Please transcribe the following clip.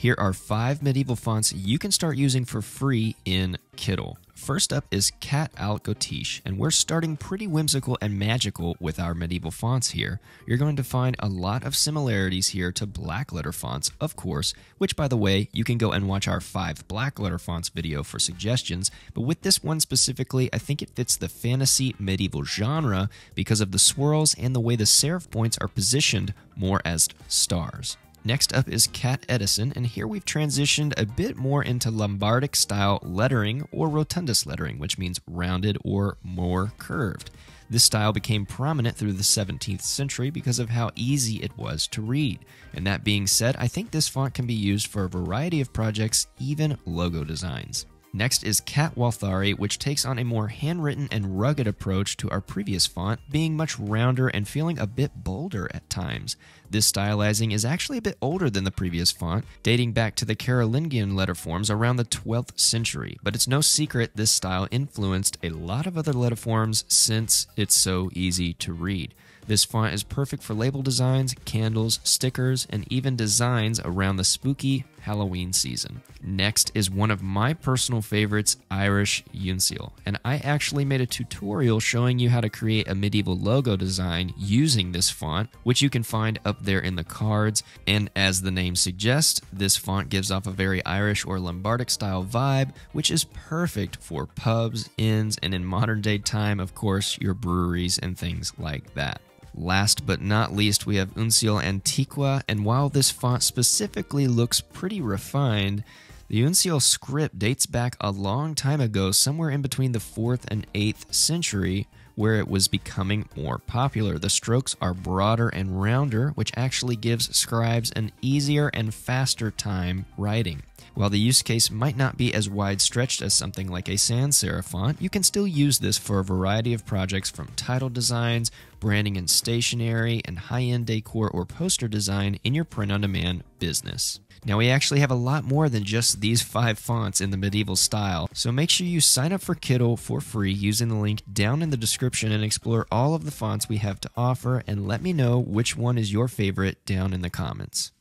Here are 5 medieval fonts you can start using for free in Kittl. First up is Gothic, and we're starting pretty whimsical and magical with our medieval fonts here. You're going to find a lot of similarities here to black letter fonts, of course, which, by the way, you can go and watch our 5 black letter fonts video for suggestions, but with this one specifically, I think it fits the fantasy medieval genre because of the swirls and the way the serif points are positioned more as stars. Next up is Kittl, and here we've transitioned a bit more into Lombardic style lettering or rotundus lettering, which means rounded or more curved. This style became prominent through the 17th century because of how easy it was to read. And that being said, I think this font can be used for a variety of projects, even logo designs. Next is Kittl, which takes on a more handwritten and rugged approach to our previous font, being much rounder and feeling a bit bolder at times. This stylizing is actually a bit older than the previous font, dating back to the Carolingian letterforms around the 12th century, but it's no secret this style influenced a lot of other letterforms since it's so easy to read. This font is perfect for label designs, candles, stickers, and even designs around the spooky Halloween season. Next is one of my personal favorites, Irish Uncial, and I actually made a tutorial showing you how to create a medieval logo design using this font, which you can find up there in the cards. And as the name suggests, this font gives off a very Irish or Lombardic style vibe, which is perfect for pubs, inns, and in modern day time, of course, your breweries and things like that. Last but not least, we have Uncial Antiqua, and while this font specifically looks pretty refined, the Uncial script dates back a long time ago, somewhere in between the 4th and 8th century, where it was becoming more popular. The strokes are broader and rounder, which actually gives scribes an easier and faster time writing. While the use case might not be as wide-stretched as something like a sans serif font, you can still use this for a variety of projects from title designs, branding and stationery, and high-end decor or poster design in your print-on-demand business. Now, we actually have a lot more than just these 5 fonts in the medieval style, so make sure you sign up for Kittl for free using the link down in the description and explore all of the fonts we have to offer, and let me know which one is your favorite down in the comments.